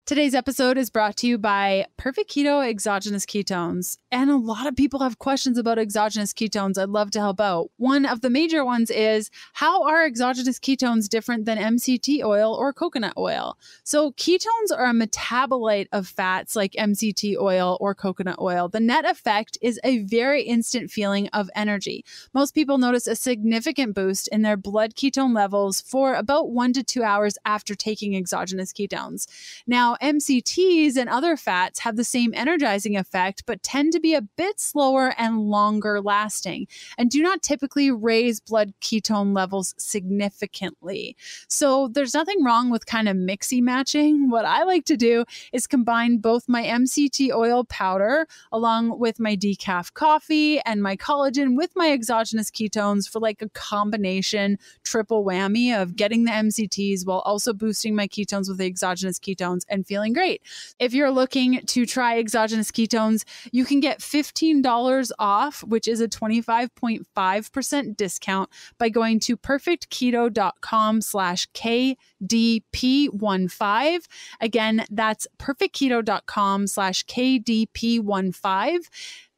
Today's episode is brought to you by Perfect Keto Exogenous Ketones. And a lot of people have questions about exogenous ketones. I'd love to help out. One of the major ones is, how are exogenous ketones different than MCT oil or coconut oil? So ketones are a metabolite of fats like MCT oil or coconut oil. The net effect is a very instant feeling of energy. Most people notice a significant boost in their blood ketone levels for about 1 to 2 hours after taking exogenous ketones. Now, MCTs and other fats have the same energizing effect, but tend to be a bit slower and longer lasting, and do not typically raise blood ketone levels significantly. So there's nothing wrong with kind of mixy matching. What I like to do is combine both my MCT oil powder along with my decaf coffee and my collagen with my exogenous ketones for like a combination triple whammy of getting the MCTs while also boosting my ketones with the exogenous ketones and feeling great. If you're looking to try exogenous ketones, you can get $15 off, which is a 25.5% discount by going to perfectketo.com/KDP15. Again, that's perfectketo.com/KDP15,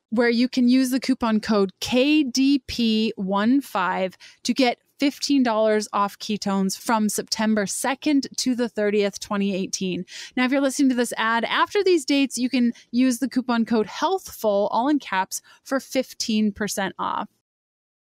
where you can use the coupon code KDP15 to get $15 off ketones from September 2nd to the 30th, 2018. Now, if you're listening to this ad after these dates, you can use the coupon code HEALTHFUL, all in caps, for 15% off.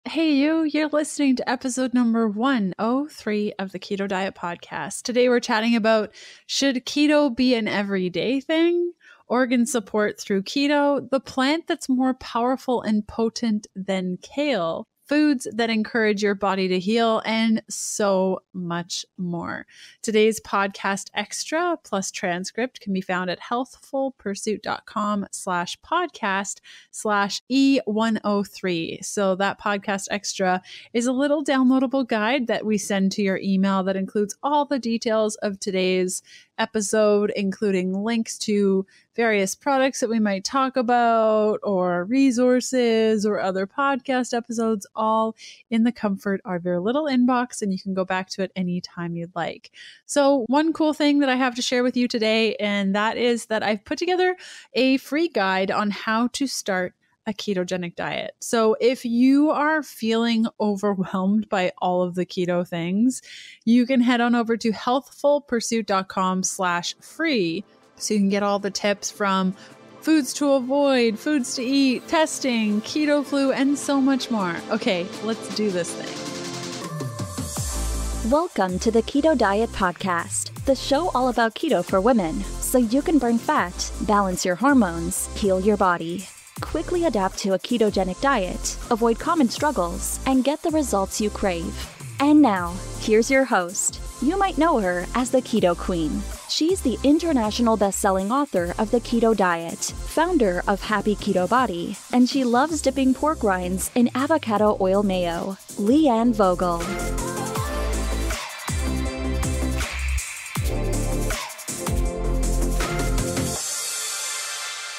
Hey, you're listening to episode number 103 of the Keto Diet Podcast. Today, we're chatting about, should keto be an everyday thing? Organ support through keto, the plant that's more powerful and potent than kale, foods that encourage your body to heal, and so much more. Today's podcast extra plus transcript can be found at healthfulpursuit.com/podcast/E103. So that podcast extra is a little downloadable guide that we send to your email that includes all the details of today's episode, including links to various products that we might talk about, or resources or other podcast episodes, all in the comfort of your little inbox, and you can go back to it anytime you'd like. So one cool thing that I have to share with you today, and that is that I've put together a free guide on how to start a ketogenic diet. So if you are feeling overwhelmed by all of the keto things, you can head on over to healthfulpursuit.com/free so you can get all the tips from foods to avoid, foods to eat, testing, keto flu, and so much more. Okay, let's do this thing. Welcome to the Keto Diet Podcast, the show all about keto for women, so you can burn fat, balance your hormones, heal your body, quickly adapt to a ketogenic diet, avoid common struggles, and get the results you crave. And now, here's your host. You might know her as the Keto Queen. She's the international best-selling author of The Keto Diet, founder of Happy Keto Body, and she loves dipping pork rinds in avocado oil mayo, Leanne Vogel.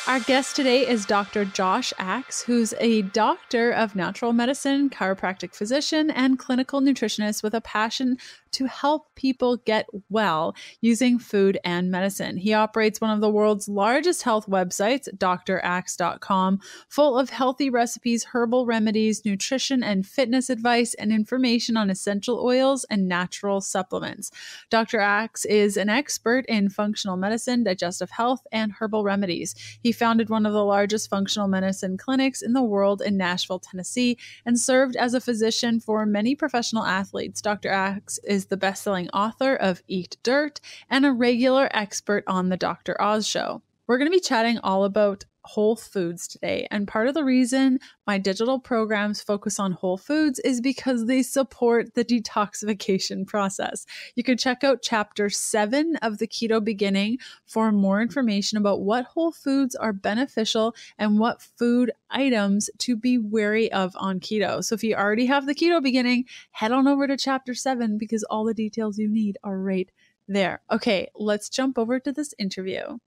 Our guest today is Dr. Josh Axe, who's a doctor of natural medicine, chiropractic physician, and clinical nutritionist with a passion to help people get well using food and medicine. He operates one of the world's largest health websites, draxe.com, full of healthy recipes, herbal remedies, nutrition and fitness advice, and information on essential oils and natural supplements. Dr. Axe is an expert in functional medicine, digestive health, and herbal remedies. He founded one of the largest functional medicine clinics in the world in Nashville, Tennessee, and served as a physician for many professional athletes. Dr. Axe is the best-selling author of Eat Dirt and a regular expert on the Dr. Oz show. We're going to be chatting all about whole foods today. And part of the reason my digital programs focus on whole foods is because they support the detoxification process. You can check out chapter 7 of the Keto Beginning for more information about what whole foods are beneficial and what food items to be wary of on keto. So if you already have the Keto Beginning, head on over to chapter 7 because all the details you need are right there. Okay, let's jump over to this interview.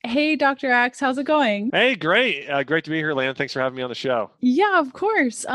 Hey, Dr. Axe, how's it going? Hey, great. Great to be here, Lan. Thanks for having me on the show. Yeah, of course.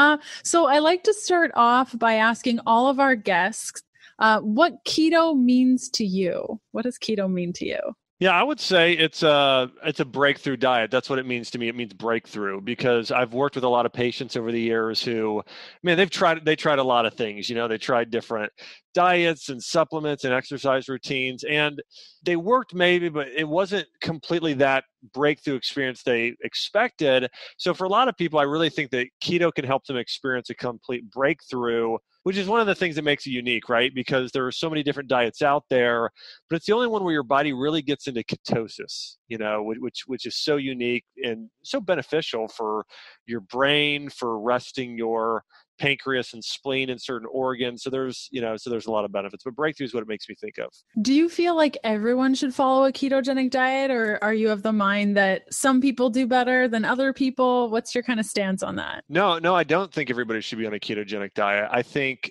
So I like to start off by asking all of our guests what keto means to you. What does keto mean to you? Yeah, I would say it's a breakthrough diet. That's what it means to me. It means breakthrough because I've worked with a lot of patients over the years who, man, they tried a lot of things. They tried different diets and supplements and exercise routines, and they worked maybe, but it wasn't completely that breakthrough experience they expected. So for a lot of people, I really think that keto can help them experience a complete breakthrough, which is one of the things that makes it unique, right? Because there are so many different diets out there, but it's the only one where your body really gets into ketosis, which is so unique and so beneficial for your brain, for resting your pancreas and spleen and certain organs. So there's a lot of benefits, but breakthrough is what it makes me think of. Do you feel like everyone should follow a ketogenic diet, or are you of the mind that some people do better than other people? What's your kind of stance on that? No, I don't think everybody should be on a ketogenic diet. I think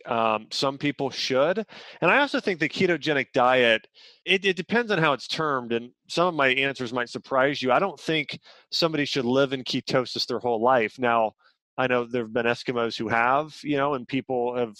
some people should. And I also think the ketogenic diet, it depends on how it's termed. And some of my answers might surprise you. I don't think somebody should live in ketosis their whole life. Now, I know there have been Eskimos who have, and people have,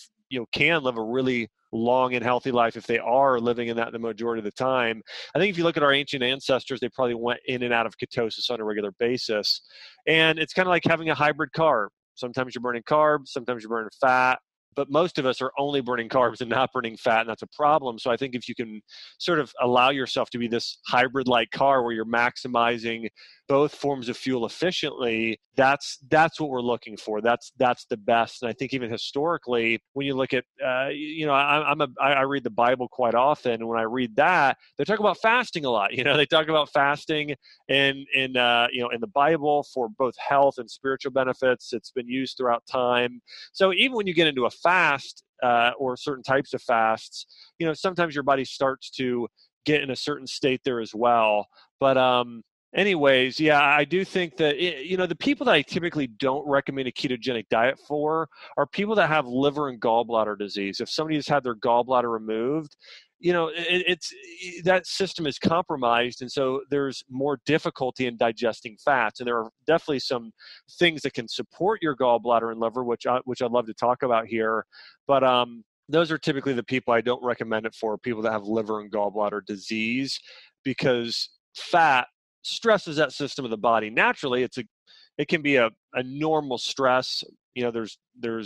can live a really long and healthy life if they are living in that the majority of the time. I think if you look at our ancient ancestors, they probably went in and out of ketosis on a regular basis. And it's kind of like having a hybrid car. Sometimes you're burning carbs, sometimes you're burning fat, but most of us are only burning carbs and not burning fat, and that's a problem. So I think if you can sort of allow yourself to be this hybrid-like car where you're maximizing both forms of fuel efficiently, that's what we're looking for. That's the best. And I think even historically, when you look at, I read the Bible quite often, and when I read that, they talk about fasting a lot. They talk about fasting in the Bible for both health and spiritual benefits. It's been used throughout time. So even when you get into a fast or certain types of fasts, sometimes your body starts to get in a certain state there as well. But anyways, yeah, I do think that, the people that I typically don't recommend a ketogenic diet for are people that have liver and gallbladder disease. If somebody has had their gallbladder removed, it's that system is compromised. And so there's more difficulty in digesting fats. And there are definitely some things that can support your gallbladder and liver, which I'd love to talk about here. But those are typically the people I don't recommend it for, people that have liver and gallbladder disease, because fat stresses that system of the body. Naturally, it can be a normal stress. There's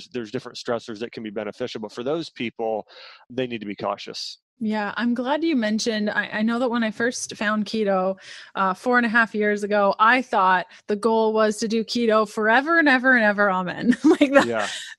different stressors that can be beneficial, but for those people, they need to be cautious. Yeah, I'm glad you mentioned. I know that when I first found keto 4.5 years ago, I thought the goal was to do keto forever and ever and ever. Amen. Like that.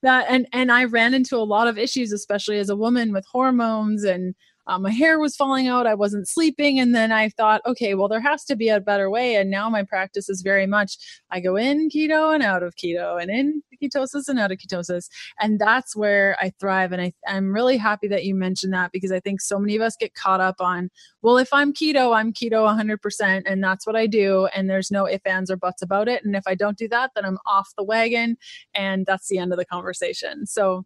Yeah. And I ran into a lot of issues, especially as a woman with hormones, and my hair was falling out. I wasn't sleeping. And then I thought, okay, well, there has to be a better way. And now my practice is very much, I go in keto and out of keto, and in ketosis and out of ketosis. And that's where I thrive. And I'm really happy that you mentioned that, because I think so many of us get caught up on, well, if I'm keto 100%. And that's what I do. And there's no ifs, ands, or buts about it. And if I don't do that, then I'm off the wagon. And that's the end of the conversation. So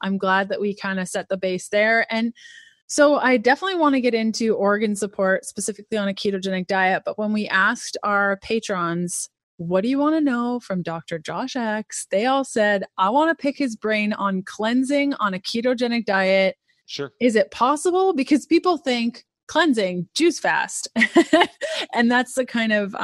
I'm glad that we kind of set the base there. And so I definitely want to get into organ support, specifically on a ketogenic diet. But when we asked our patrons, what do you want to know from Dr. Josh X? They all said, I want to pick his brain on cleansing on a ketogenic diet. Sure. Is it possible? Because people think cleansing, juice fast. And that's the kind of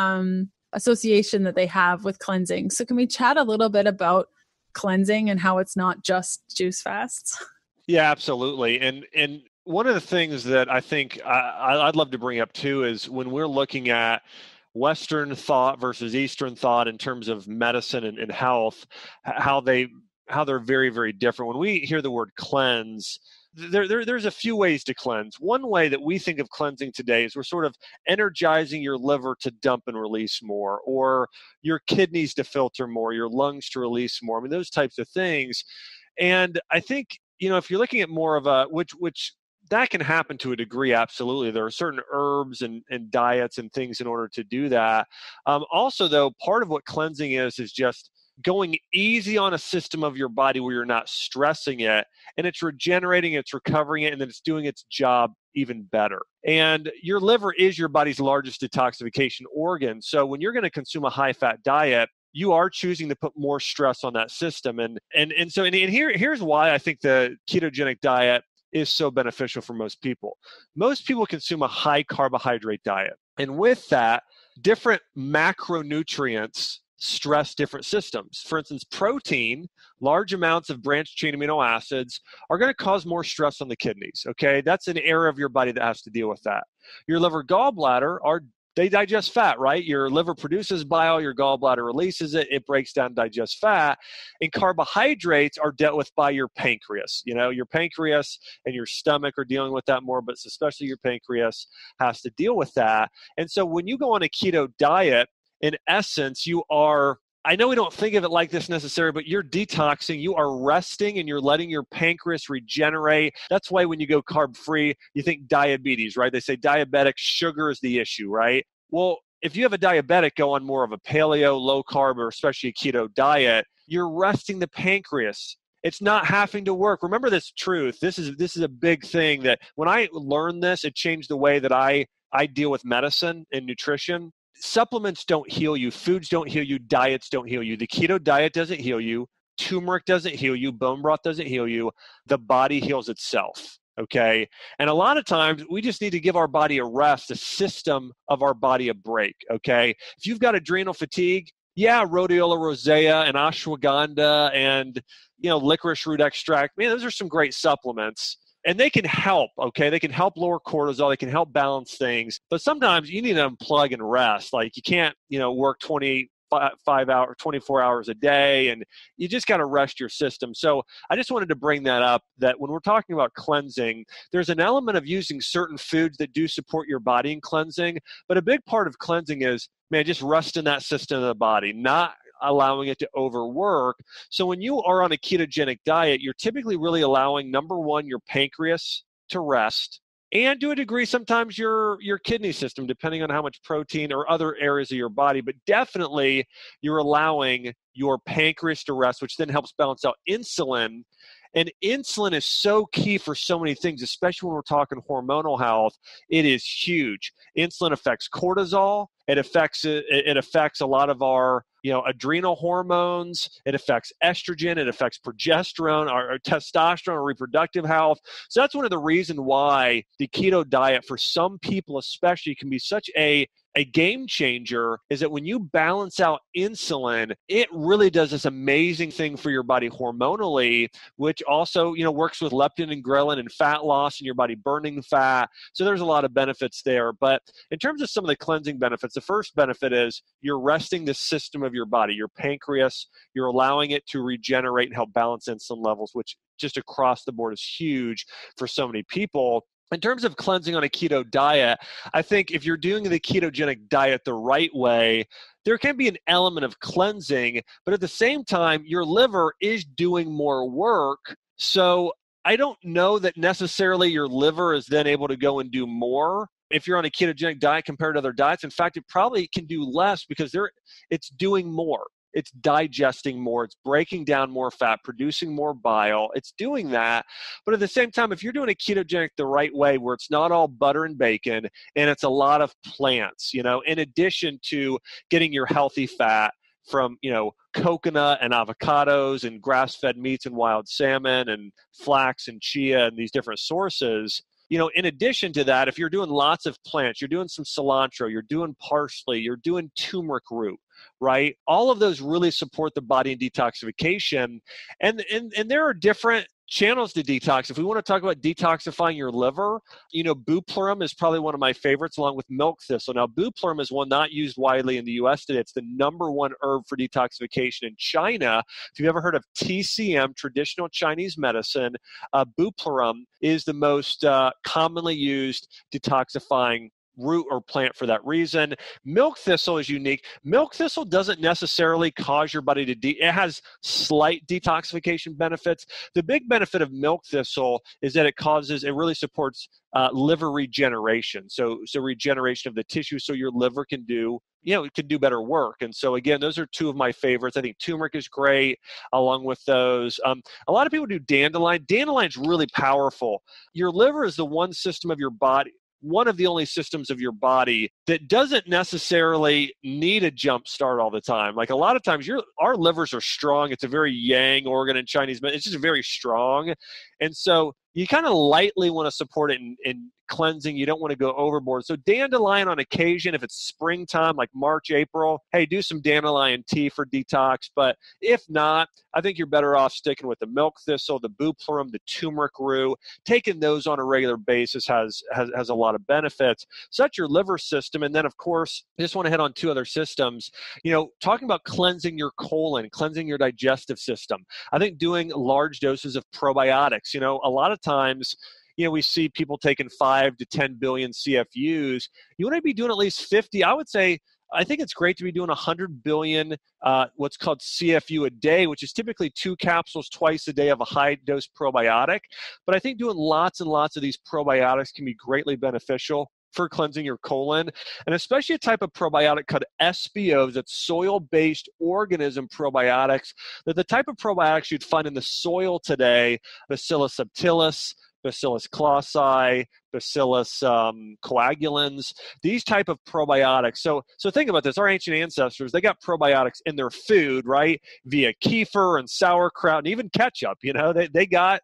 association that they have with cleansing. So can we chat a little bit about cleansing and how it's not just juice fasts? Yeah, absolutely. And one of the things that I think I'd love to bring up too is when we're looking at Western thought versus Eastern thought in terms of medicine and health, how they're very, very different. When we hear the word cleanse, there's a few ways to cleanse. One way that we think of cleansing today is we're sort of energizing your liver to dump and release more, or your kidneys to filter more, your lungs to release more. I mean, those types of things. And I think, if you're looking at more of a, which that can happen to a degree, absolutely. There are certain herbs and diets and things in order to do that. Also, though, part of what cleansing is just going easy on a system of your body where you're not stressing it, and it's regenerating, it's recovering it, and then it's doing its job even better. And your liver is your body's largest detoxification organ. So when you're going to consume a high-fat diet, you are choosing to put more stress on that system. And here's why I think the ketogenic diet is so beneficial for most people. Most people consume a high carbohydrate diet. And with that, different macronutrients stress different systems. For instance, protein, large amounts of branched chain amino acids are going to cause more stress on the kidneys, okay? That's an area of your body that has to deal with that. Your liver, gallbladder, they digest fat, right? Your liver produces bile, your gallbladder releases it, it breaks down, digests fat. And carbohydrates are dealt with by your pancreas. You know, your pancreas and your stomach are dealing with that more, but especially your pancreas has to deal with that. And so when you go on a keto diet, in essence, you are, I know we don't think of it like this necessarily, but you're detoxing, you are resting, and you're letting your pancreas regenerate. That's why when you go carb-free, you think diabetes, right? They say diabetic sugar is the issue, right? Well, if you have a diabetic go on more of a paleo, low-carb, or especially a keto diet, you're resting the pancreas. It's not having to work. Remember this truth. This is a big thing that when I learned this, it changed the way that I deal with medicine and nutrition. Supplements don't heal you. Foods don't heal you. Diets don't heal you. The keto diet doesn't heal you. Turmeric doesn't heal you. Bone broth doesn't heal you. The body heals itself, okay? And a lot of times, we just need to give our body a rest, the system of our body a break, okay? If you've got adrenal fatigue, yeah, rhodiola rosea and ashwagandha and, licorice root extract, man, those are some great supplements. And they can help, okay? They can help lower cortisol. They can help balance things. But sometimes you need to unplug and rest. Like you can't, work 24 hours a day, and you just got to rest your system. So I just wanted to bring that up, that when we're talking about cleansing, there's an element of using certain foods that do support your body in cleansing. But a big part of cleansing is, man, just resting that system of the body, not allowing it to overwork. So when you are on a ketogenic diet, you're typically really allowing, number one, your pancreas to rest, and to a degree, sometimes your kidney system, depending on how much protein or other areas of your body, but definitely you're allowing your pancreas to rest, which then helps balance out insulin. And insulin is so key for so many things, especially when we're talking hormonal health. It is huge. Insulin affects cortisol. It affects a lot of our adrenal hormones. It affects estrogen. It affects progesterone, our testosterone, our reproductive health. So that's one of the reasons why the keto diet for some people especially can be such a game changer, is that when you balance out insulin, it really does this amazing thing for your body hormonally, which also, works with leptin and ghrelin and fat loss in your body, burning fat. So there's a lot of benefits there. But in terms of some of the cleansing benefits, the first benefit is you're resting the system of your body, your pancreas. You're allowing it to regenerate and help balance insulin levels, which just across the board is huge for so many people. In terms of cleansing on a keto diet, I think if you're doing the ketogenic diet the right way, there can be an element of cleansing, but at the same time, your liver is doing more work. So I don't know that necessarily your liver is then able to go and do more if you're on a ketogenic diet compared to other diets. In fact, it probably can do less because it's doing more. It's digesting more. It's breaking down more fat, producing more bile. It's doing that. But at the same time, if you're doing a ketogenic the right way, where it's not all butter and bacon, and it's a lot of plants, in addition to getting your healthy fat from, coconut and avocados and grass-fed meats and wild salmon and flax and chia and these different sources, in addition to that, if you're doing lots of plants, you're doing some cilantro, you're doing parsley, you're doing turmeric root, right? All of those really support the body in detoxification. And there are different channels to detox. If we want to talk about detoxifying your liver, bupleurum is probably one of my favorites, along with milk thistle. Now, bupleurum is one not used widely in the U.S. today. It's the number one herb for detoxification in China. If you've ever heard of TCM, traditional Chinese medicine, bupleurum is the most commonly used detoxifying root or plant for that reason. Milk thistle is unique. Milk thistle doesn't necessarily cause your body to it has slight detoxification benefits. The big benefit of milk thistle is that it really supports liver regeneration. So regeneration of the tissue, so your liver can do it can do better work. And so again, those are two of my favorites. I think turmeric is great along with those. A lot of people do dandelion. Dandelion is really powerful. Your liver is the one system of your body, one of the only systems of your body that doesn't necessarily need a jump start all the time. Like a lot of times our livers are strong. It's a very yang organ in Chinese medicine. It's just very strong. And so you kind of lightly want to support it in cleansing. You don't want to go overboard. So dandelion on occasion, if it's springtime, like March, April, hey, do some dandelion tea for detox. But if not, I think you're better off sticking with the milk thistle, the bupleurum, the turmeric root. Taking those on a regular basis has a lot of benefits. So that's your liver system. And then, of course, I just want to hit on 2 other systems. Talking about cleansing your colon, cleansing your digestive system. I think doing large doses of probiotics. A lot of times, we see people taking 5 to 10 billion CFUs. You want to be doing at least 50. I think it's great to be doing 100 billion, what's called CFU a day, which is typically 2 capsules twice a day of a high-dose probiotic. But I think doing lots and lots of these probiotics can be greatly beneficial for cleansing your colon, and especially a type of probiotic called SBOs, that's soil-based organism probiotics. They're the type of probiotics you'd find in the soil today: Bacillus subtilis, Bacillus clausii, Bacillus coagulans, these type of probiotics. So think about this. Our ancient ancestors, they got probiotics in their food, right? Via kefir and sauerkraut and even ketchup. They got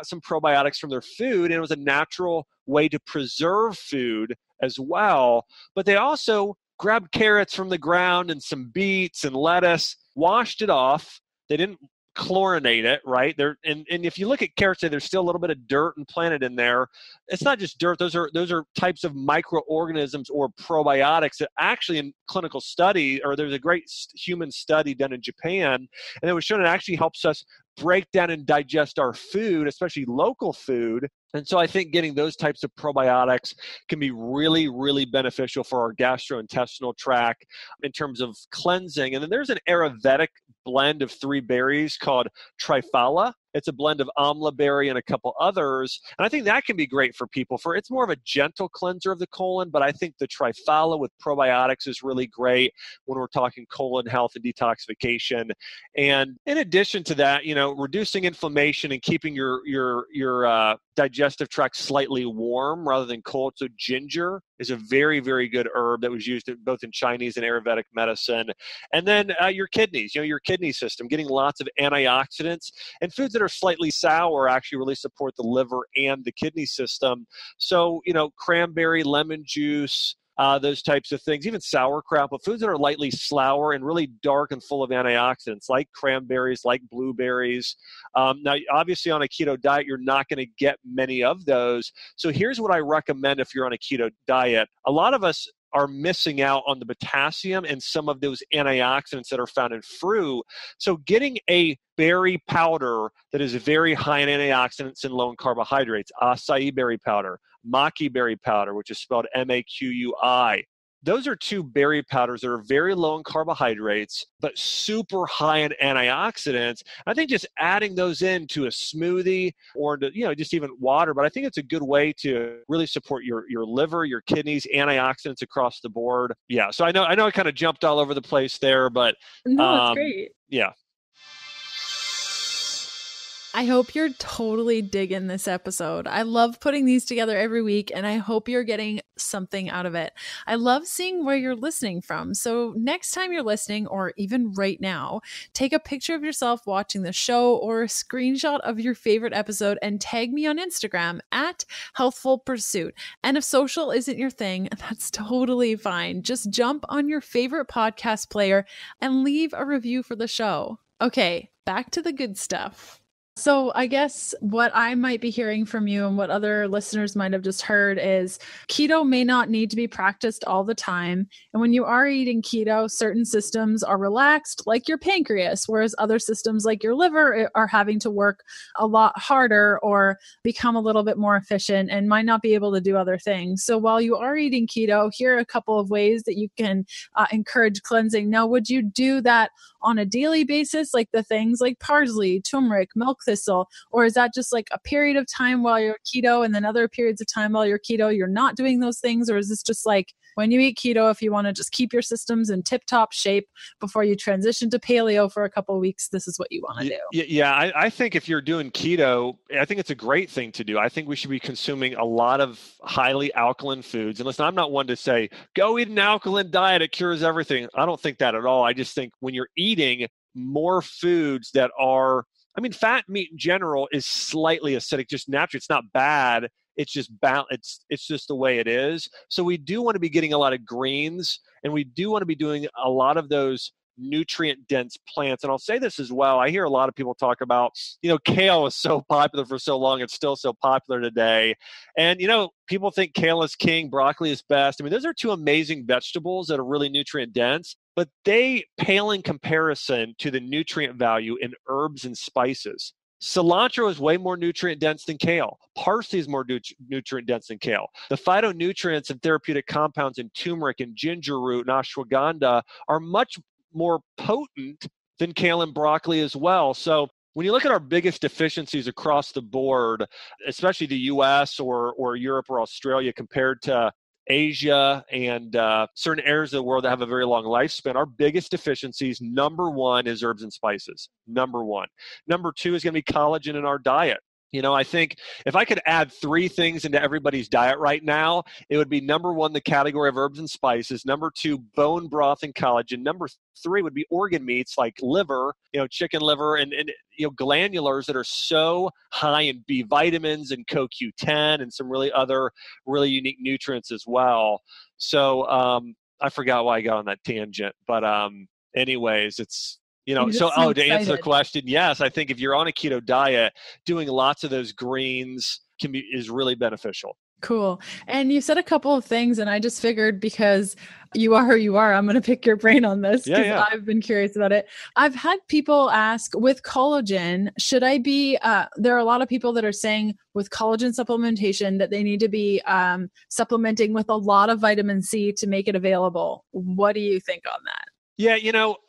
some probiotics from their food, and it was a natural way to preserve food as well. But they also grabbed carrots from the ground and some beets and lettuce, washed it off. They didn't chlorinate it, right? And if you look at carrots, there's still a little bit of dirt and planet in there. It's not just dirt. Those are types of microorganisms or probiotics that actually in clinical study, or there's a great human study done in Japan, and it was shown it actually helps us break down and digest our food, especially local food. And so I think getting those types of probiotics can be really, really beneficial for our gastrointestinal tract in terms of cleansing. And then there's an Ayurvedic blend of 3 berries called Triphala. It's a blend of amla berry and a couple others. And I think that can be great for people. It's more of a gentle cleanser of the colon, but I think the Triphala with probiotics is really great when we're talking colon health and detoxification. And in addition to that, reducing inflammation and keeping your digestive tract slightly warm rather than cold. So ginger is a very, very good herb that was used both in Chinese and Ayurvedic medicine. And then your kidneys, your kidney system, getting lots of antioxidants, and foods that are slightly sour actually really support the liver and the kidney system. So, cranberry, lemon juice, those types of things, even sauerkraut, but foods that are lightly sour and really dark and full of antioxidants, like cranberries, like blueberries. Now, obviously on a keto diet, you're not going to get many of those. So here's what I recommend if you're on a keto diet. A lot of us are missing out on the potassium and some of those antioxidants that are found in fruit. So getting a berry powder that is very high in antioxidants and low in carbohydrates, acai berry powder, maqui berry powder, which is spelled MAQUI. Those are 2 berry powders that are very low in carbohydrates, but super high in antioxidants. I think just adding those into a smoothie or just even water, but I think it's a good way to really support your liver, your kidneys, antioxidants across the board. Yeah. So I know I kind of jumped all over the place there, but no, it's great. Yeah. I hope you're totally digging this episode. I love putting these together every week, and I hope you're getting something out of it. I love seeing where you're listening from. So next time you're listening, or even right now, take a picture of yourself watching the show or a screenshot of your favorite episode and tag me on Instagram at Healthful Pursuit. And if social isn't your thing, that's totally fine. Just jump on your favorite podcast player and leave a review for the show. Okay, back to the good stuff. So I guess what I might be hearing from you and what other listeners might have just heard is keto may not need to be practiced all the time. And when you are eating keto, certain systems are relaxed, like your pancreas, whereas other systems like your liver are having to work a lot harder or become a little bit more efficient and might not be able to do other things. So while you are eating keto, here are a couple of ways that you can encourage cleansing. Now, would you do that on a daily basis, like the things like parsley, turmeric, milk thistle, or is that just like a period of time while you're keto and then other periods of time while you're keto, you're not doing those things? Or is this just like when you eat keto, if you want to just keep your systems in tip-top shape before you transition to paleo for a couple of weeks, this is what you want to do? Yeah, I think if you're doing keto, I think it's a great thing to do. I think we should be consuming a lot of highly alkaline foods. And listen, I'm not one to say, go eat an alkaline diet, it cures everything. I don't think that at all. I just think when you're eating more foods that are I mean, fat meat in general is slightly acidic, just naturally. It's not bad. It's just it's just the way it is. So we do want to be getting a lot of greens, and we do want to be doing a lot of those nutrient-dense plants. And I'll say this as well. I hear a lot of people talk about, kale was so popular for so long. It's still so popular today. And, people think kale is king, broccoli is best. I mean, those are two amazing vegetables that are really nutrient-dense, but they pale in comparison to the nutrient value in herbs and spices. Cilantro is way more nutrient dense than kale. Parsley is more nutrient dense than kale. The phytonutrients and therapeutic compounds in turmeric and ginger root and ashwagandha are much more potent than kale and broccoli as well. So when you look at our biggest deficiencies across the board, especially the US or Europe or Australia compared to Asia and certain areas of the world that have a very long lifespan, our biggest deficiencies, number one is herbs and spices. Number one. Number two is going to be collagen in our diet. I think if I could add three things into everybody's diet right now, it would be number one, the category of herbs and spices. Number two, bone broth and collagen. Number three would be organ meats like liver, chicken liver and glandulars that are so high in B vitamins and CoQ10 and some other really unique nutrients as well. So I forgot why I got on that tangent, but anyways, it's to answer the question, yes, I think if you're on a keto diet, doing lots of those greens is really beneficial. Cool. And you said a couple of things, and I just figured because you are who you are, I'm going to pick your brain on this because I've been curious about it. I've had people ask with collagen, should I be, there are a lot of people that are saying with collagen supplementation that they need to be supplementing with a lot of vitamin C to make it available. What do you think on that? Yeah,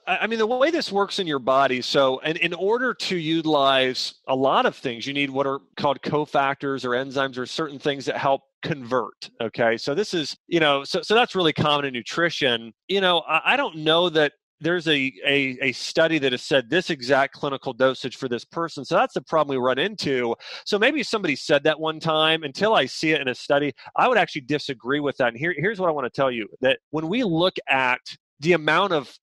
I mean, the way this works in your body, so and in order to utilize a lot of things, you need what are called cofactors or enzymes or certain things that help convert. Okay, so this is, so that's really common in nutrition. I don't know that there's a study that has said this exact clinical dosage for this person. So that's the problem we run into. So maybe somebody said that one time. Until I see it in a study, I would actually disagree with that. And here's what I want to tell you, that when we look at the amount of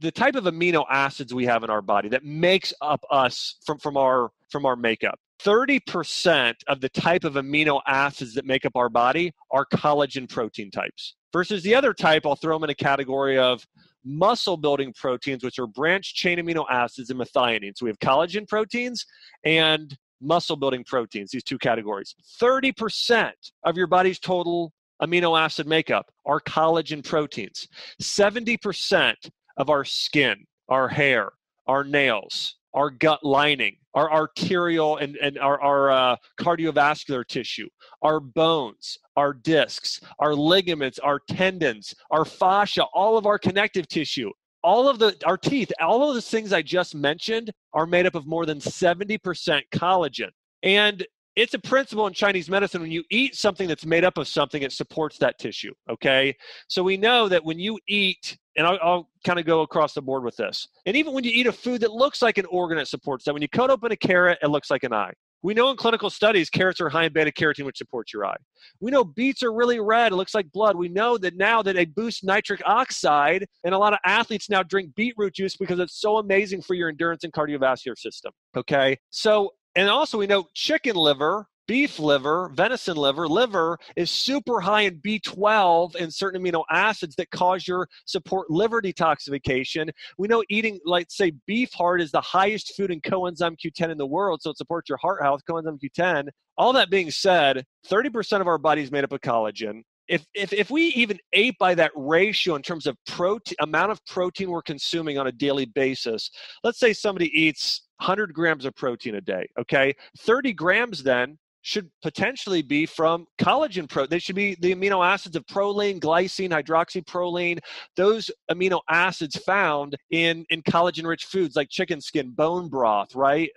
the type of amino acids we have in our body that makes up us from our makeup. 30% of the type of amino acids that make up our body are collagen protein types. Versus the other type, I'll throw them in a category of muscle building proteins, which are branched chain amino acids and methionine. So we have collagen proteins and muscle building proteins, these two categories. 30% of your body's total amino acid makeup are collagen proteins. 70% of our skin, our hair, our nails, our gut lining, our arterial and our cardiovascular tissue, our bones, our discs, our ligaments, our tendons, our fascia, all of our connective tissue, our teeth, all of the things I just mentioned are made up of more than 70% collagen. And it's a principle in Chinese medicine. When you eat something that's made up of something, it supports that tissue, okay? So we know that when you eat, and I'll kind of go across the board with this, and even when you eat a food that looks like an organ, it supports that. When you cut open a carrot, it looks like an eye. We know in clinical studies, carrots are high in beta-carotene, which supports your eye. We know beets are really red. It looks like blood. We know that now that it boosts nitric oxide, and a lot of athletes now drink beetroot juice because it's so amazing for your endurance and cardiovascular system, okay? So, and also we know chicken liver, beef liver, venison liver is super high in B12 and certain amino acids that support liver detoxification. We know eating, like say, beef heart is the highest food in coenzyme Q10 in the world, so it supports your heart health, coenzyme Q10. All that being said, 30% of our body is made up of collagen. If we even ate by that ratio in terms of amount of protein we're consuming on a daily basis, let's say somebody eats 100 grams of protein a day, okay? 30 grams then should potentially be from collagen They should be the amino acids of proline, glycine, hydroxyproline, those amino acids found in collagen-rich foods like chicken skin, bone broth, right?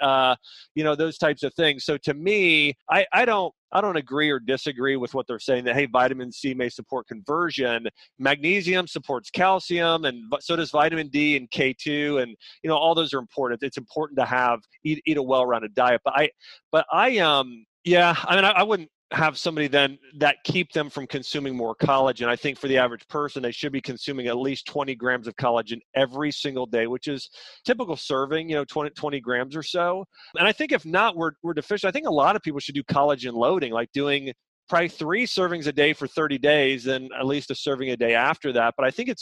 Those types of things. So to me, I don't agree or disagree with what they're saying that, hey, vitamin C may support conversion. Magnesium supports calcium, and so does vitamin D and K2, and all those are important. It's important to eat a well-rounded diet. I wouldn't have somebody then that keep them from consuming more collagen. I think for the average person, they should be consuming at least 20 grams of collagen every single day, which is typical serving, 20 grams or so. And I think if not, we're deficient. I think a lot of people should do collagen loading, like doing probably 3 servings a day for 30 days and at least a serving a day after that. But I think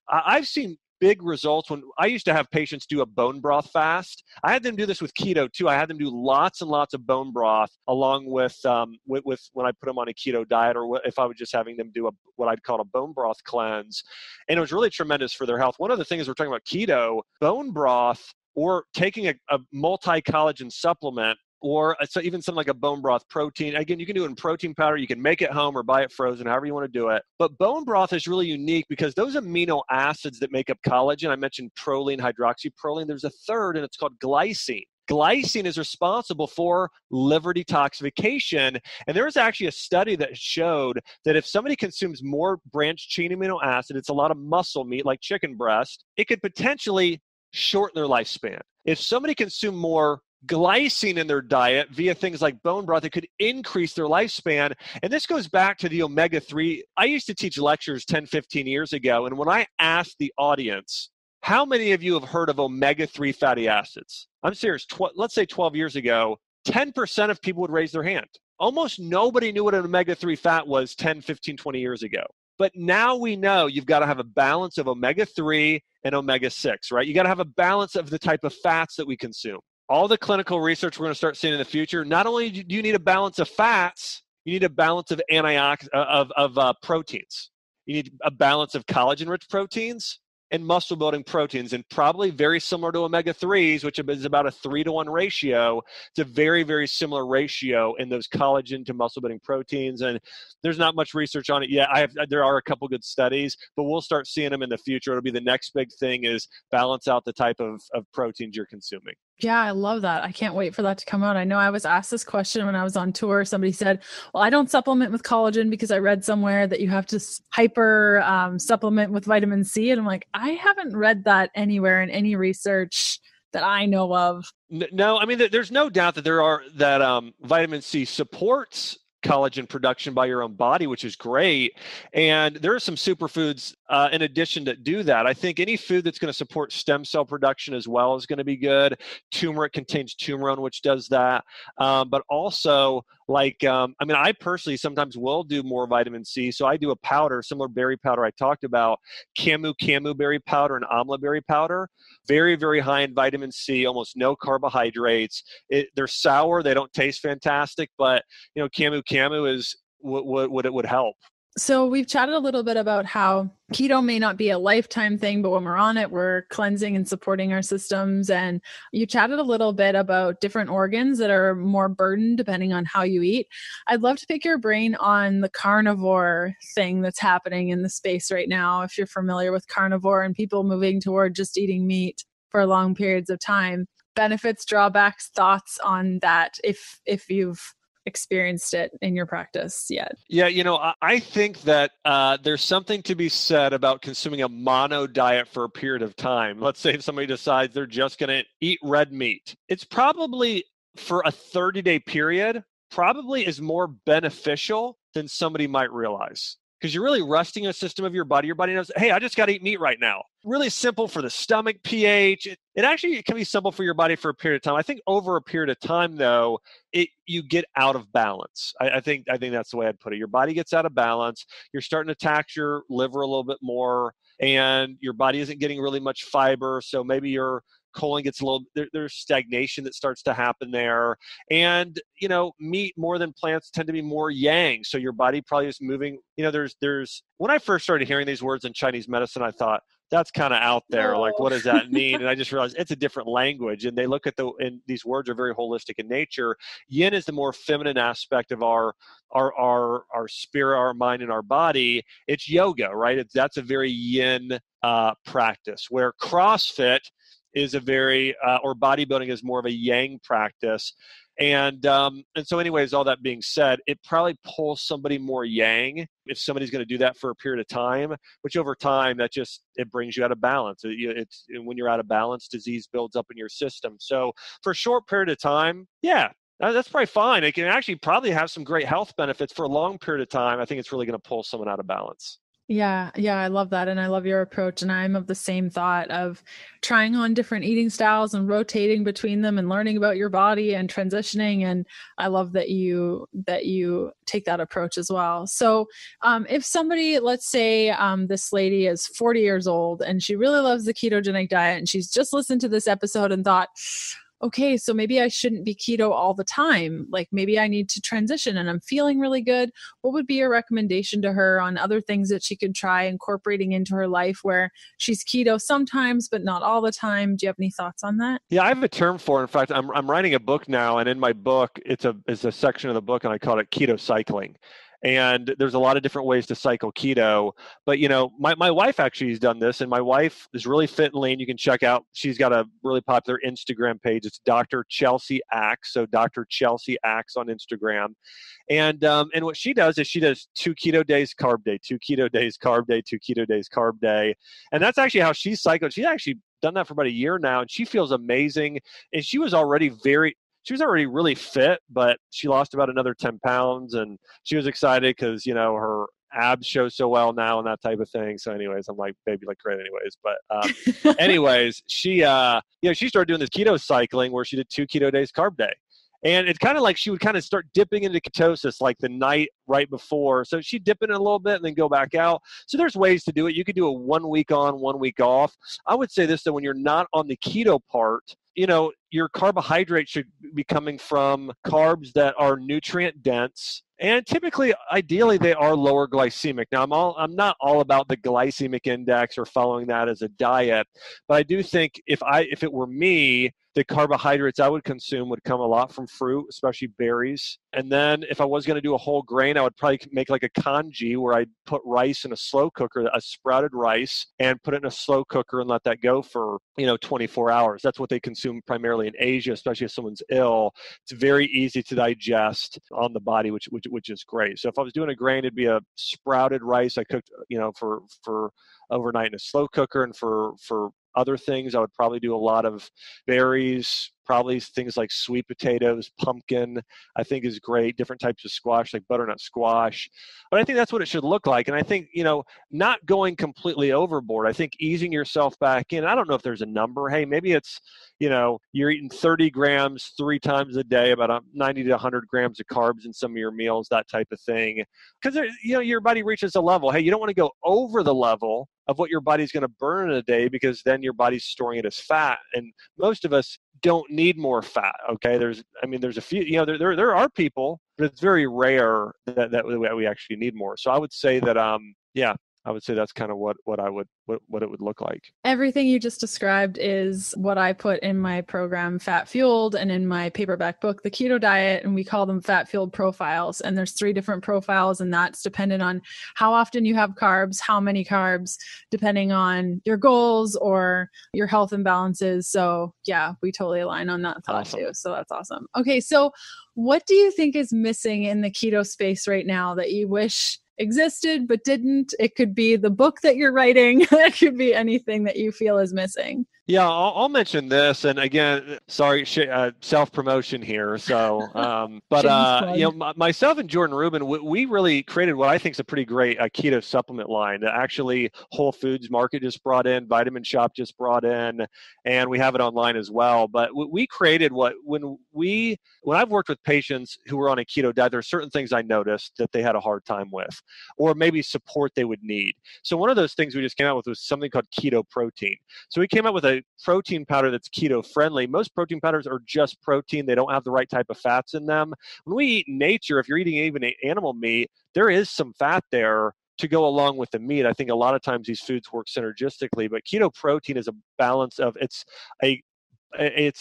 I've seen big results when I used to have patients do a bone broth fast. I had them do this with keto too. I had them do lots and lots of bone broth along with when I put them on a keto diet, or if I was just having them do what I'd call a bone broth cleanse. And it was really tremendous for their health. One of the things we're talking about keto, bone broth, or taking a multi-collagen supplement, or so even something like a bone broth protein. Again, you can do it in protein powder. You can make it home or buy it frozen, however you want to do it. But bone broth is really unique because those amino acids that make up collagen, I mentioned proline, hydroxyproline, there's a third, and it's called glycine. Glycine is responsible for liver detoxification. And there was actually a study that showed that if somebody consumes more branched chain amino acid, it's a lot of muscle meat like chicken breast, it could potentially shorten their lifespan. If somebody consumed more glycine in their diet via things like bone broth, it could increase their lifespan. And this goes back to the omega-3. I used to teach lectures 10, 15 years ago. And when I asked the audience, how many of you have heard of omega-3 fatty acids? I'm serious. Let's say 12 years ago, 10% of people would raise their hand. Almost nobody knew what an omega-3 fat was 10, 15, 20 years ago. But now we know you've got to have a balance of omega-3 and omega-6, right? You got to have a balance of the type of fats that we consume. All the clinical research we're going to start seeing in the future, not only do you need a balance of fats, you need a balance of proteins. You need a balance of collagen-rich proteins and muscle-building proteins, and probably very similar to omega-3s, which is about a 3-to-1 ratio. It's a very, very similar ratio in those collagen to muscle-building proteins, and there's not much research on it yet. There are a couple good studies, but we'll start seeing them in the future. It'll be the next big thing is balance out the type of proteins you're consuming. Yeah, I love that. I can't wait for that to come out. I know I was asked this question when I was on tour. Somebody said, well, I don't supplement with collagen because I read somewhere that you have to hyper supplement with vitamin C. And I'm like, I haven't read that anywhere in any research that I know of. No, I mean, there's no doubt that vitamin C supports collagen production by your own body, which is great. And there are some superfoods in addition that do that. I think any food that's going to support stem cell production as well is going to be good. Turmeric contains turmeric, which does that. But also, I personally sometimes will do more vitamin C. So I do a powder, similar berry powder I talked about, camu berry powder and amla berry powder. Very, very high in vitamin C, almost no carbohydrates. They're sour. They don't taste fantastic, but camu is what it would help. So we've chatted a little bit about how keto may not be a lifetime thing, but when we're on it, we're cleansing and supporting our systems. And you chatted a little bit about different organs that are more burdened depending on how you eat. I'd love to pick your brain on the carnivore thing that's happening in the space right now. If you're familiar with carnivore and people moving toward just eating meat for long periods of time, benefits, drawbacks, thoughts on that if you've experienced it in your practice yet? Yeah, I think that there's something to be said about consuming a mono diet for a period of time. Let's say if somebody decides they're just going to eat red meat. It's probably for a 30-day period, probably is more beneficial than somebody might realize. Because you're really rusting a system of your body. Your body knows, hey, I just got to eat meat right now. Really simple for the stomach pH. It can be simple for your body for a period of time. I think over a period of time, though, you get out of balance. I think that's the way I'd put it. Your body gets out of balance. You're starting to tax your liver a little bit more, and your body isn't getting really much fiber. So maybe your colon gets a little, there's stagnation that starts to happen there. And, meat more than plants tend to be more yang. So your body probably is moving, there's, when I first started hearing these words in Chinese medicine, I thought, that's kind of out there. No. Like, what does that mean? And I just realized it's a different language. And they look at and these words are very holistic in nature. Yin is the more feminine aspect of our spirit, our mind, and our body. It's yoga, right? That's a very yin practice, where CrossFit is a very, or bodybuilding is more of a yang practice. And so anyways, all that being said, it probably pulls somebody more yang if somebody's going to do that for a period of time, which over time, it brings you out of balance. When you're out of balance, disease builds up in your system. So for a short period of time, yeah, That's probably fine. It can actually probably have some great health benefits for a long period of time. I think it's really going to pull someone out of balance. Yeah, I love that. And I love your approach. And I'm of the same thought of trying on different eating styles and rotating between them and learning about your body and transitioning. And I love that you take that approach as well. So if somebody, let's say this lady is 40 years old and she really loves the ketogenic diet and she's just listened to this episode and thought, okay, so maybe I shouldn't be keto all the time. Like maybe I need to transition and I'm feeling really good. What would be your recommendation to her on other things that she could try incorporating into her life where she's keto sometimes, but not all the time? Do you have any thoughts on that? Yeah, I have a term for it. In fact, I'm writing a book now, and in my book, it's a section of the book, and I call it keto cycling. And there's a lot of different ways to cycle keto. But, my wife actually has done this, and my wife is really fit and lean. You can check out, she's got a really popular Instagram page. It's Dr. Chelsea Axe. So Dr. Chelsea Axe on Instagram. And what she does is she does 2 keto days, carb day, 2 keto days, carb day, 2 keto days, carb day. And that's actually how she cycled. She's actually done that for about a year now, and she feels amazing. And she was already really fit, but she lost about another 10 pounds, and she was excited because, her abs show so well now and that type of thing. So anyways, I'm like, baby, like great anyways. But anyways, she started doing this keto cycling where she did 2 keto days, carb day. And it's kind of like she would kind of start dipping into ketosis like the night right before. So she'd dip in a little bit and then go back out. So there's ways to do it. You could do a 1 week on, 1 week off. I would say this, that when you're not on the keto part, your carbohydrates should be coming from carbs that are nutrient dense. And typically, ideally, they are lower glycemic. Now, I'm not all about the glycemic index or following that as a diet, but I do think if it were me, the carbohydrates I would consume would come a lot from fruit, especially berries. And then if I was going to do a whole grain, I would probably make like a congee where I'd put rice in a slow cooker, a sprouted rice, and put it in a slow cooker and let that go for 24 hours. That's what they consume primarily in Asia, especially if someone's ill. It's very easy to digest on the body, which is great. So if I was doing a grain, it'd be a sprouted rice I cooked, for overnight in a slow cooker, and for other things, I would probably do a lot of berries, probably things like sweet potatoes, pumpkin, I think is great. Different types of squash, like butternut squash. But I think that's what it should look like. And I think, not going completely overboard. I think easing yourself back in. I don't know if there's a number. Hey, maybe it's, you're eating 30 grams 3 times a day, about 90 to 100 grams of carbs in some of your meals, that type of thing. Because, your body reaches a level. Hey, you don't want to go over the level of what your body's going to burn in a day, because then your body's storing it as fat. And most of us don't need more fat. Okay. There's a few, there are people, but it's very rare that we actually need more. So I would say that, I would say that's kind of what it would look like. Everything you just described is what I put in my program, Fat Fueled, and in my paperback book, The Keto Diet, and we call them Fat Fueled profiles. And there's 3 different profiles, and that's dependent on how often you have carbs, how many carbs, depending on your goals or your health imbalances. So yeah, we totally align on that thought too. So that's awesome. Okay. So what do you think is missing in the keto space right now that you wish existed but didn't? It could be the book that you're writing. It could be anything that you feel is missing. Yeah, I'll mention this, and again, sorry, self-promotion here. So, but myself and Jordan Rubin, we really created what I think is a pretty great keto supplement line that actually Whole Foods Market just brought in, Vitamin Shop just brought in, and we have it online as well. But we created when I've worked with patients who were on a keto diet, there are certain things I noticed that they had a hard time with, or maybe support they would need. So one of those things we just came out with was something called keto protein. So we came out with a protein powder that's keto friendly. Most protein powders are just protein. They don't have the right type of fats in them. When we eat in nature, if you're eating even animal meat, there is some fat there to go along with the meat. I think a lot of times these foods work synergistically, but keto protein is a balance of, it's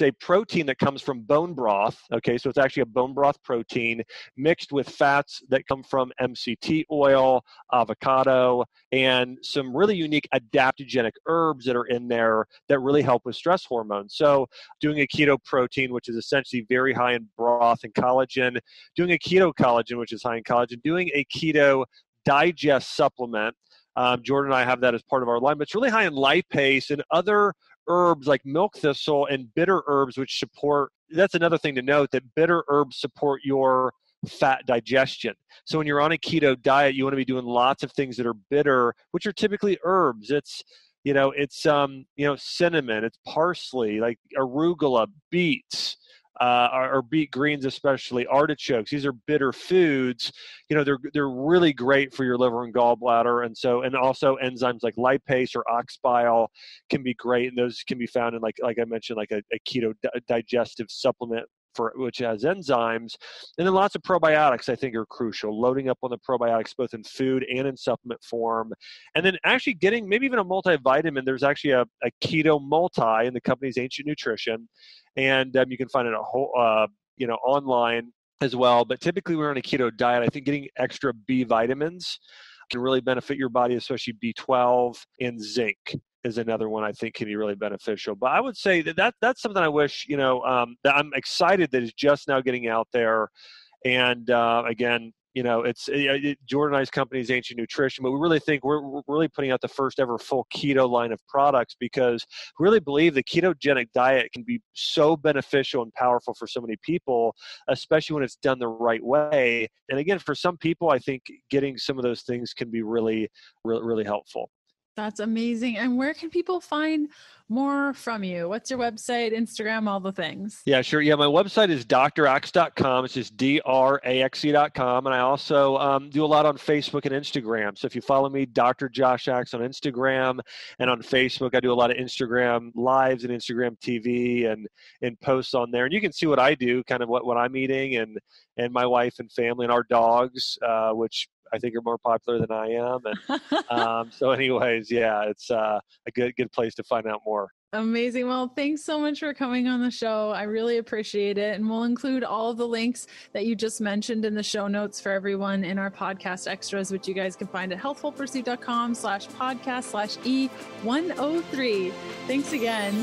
a protein that comes from bone broth. Okay, so it's actually a bone broth protein mixed with fats that come from MCT oil, avocado, and some really unique adaptogenic herbs that are in there that really help with stress hormones. So doing a keto protein, which is essentially very high in broth and collagen, doing a keto collagen, which is high in collagen, doing a keto digest supplement, Jordan and I have that as part of our line, but it's really high in lipase and other herbs like milk thistle and bitter herbs, which support, that's another thing to note, that bitter herbs support your fat digestion. So when you're on a keto diet, you want to be doing lots of things that are bitter, which are typically herbs. It's cinnamon, it's parsley, like arugula, beets, or beet greens, especially artichokes. These are bitter foods. They're really great for your liver and gallbladder, and also enzymes like lipase or ox bile can be great, and those can be found in like I mentioned, like a keto digestive supplement which has enzymes. And then lots of probiotics I think are crucial, loading up on the probiotics both in food and in supplement form. And then actually getting maybe even a multivitamin. There's actually a keto multi in the company's Ancient Nutrition, and you can find it online as well. But typically when we're on a keto diet, I think getting extra B vitamins can really benefit your body, especially B12 and zinc is another one I think can be really beneficial. But I would say that's something I wish, that I'm excited that is just now getting out there. And again, it's Jordan and I's company's Ancient Nutrition, but we really think we're really putting out the first ever full keto line of products, because we really believe the ketogenic diet can be so beneficial and powerful for so many people, especially when it's done the right way. And again, for some people, I think getting some of those things can be really, really, really helpful. That's amazing. And where can people find more from you? What's your website, Instagram, all the things? Yeah, sure. Yeah, my website is draxe.com. It's just draxe.com. And I also do a lot on Facebook and Instagram. So if you follow me, Dr. Josh Axe on Instagram and on Facebook, I do a lot of Instagram lives and Instagram TV and posts on there. And you can see what I do, kind of what I'm eating, and my wife and family and our dogs, which I think are more popular than I am. And so anyways, yeah, it's a good place to find out more. Amazing. Well, thanks so much for coming on the show. I really appreciate it. And we'll include all of the links that you just mentioned in the show notes for everyone in our podcast extras, which you guys can find at healthfulpursuit.com/podcast/E103. Thanks again.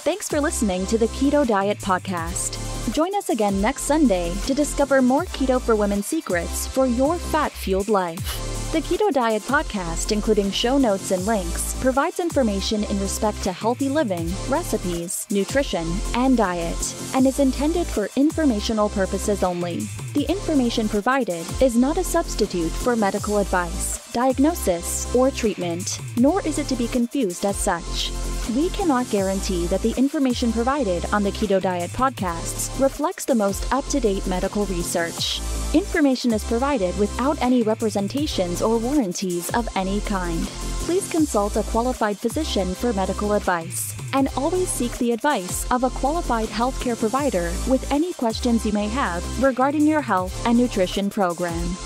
Thanks for listening to the Keto Diet Podcast. Join us again next Sunday to discover more keto for women secrets for your fat-fueled life. The Keto Diet Podcast, including show notes and links, provides information in respect to healthy living, recipes, nutrition, and diet, and is intended for informational purposes only. The information provided is not a substitute for medical advice, diagnosis, or treatment, nor is it to be confused as such. We cannot guarantee that the information provided on the Keto Diet Podcasts reflects the most up-to-date medical research. Information is provided without any representations or warranties of any kind. Please consult a qualified physician for medical advice, and always seek the advice of a qualified healthcare provider with any questions you may have regarding your health and nutrition program.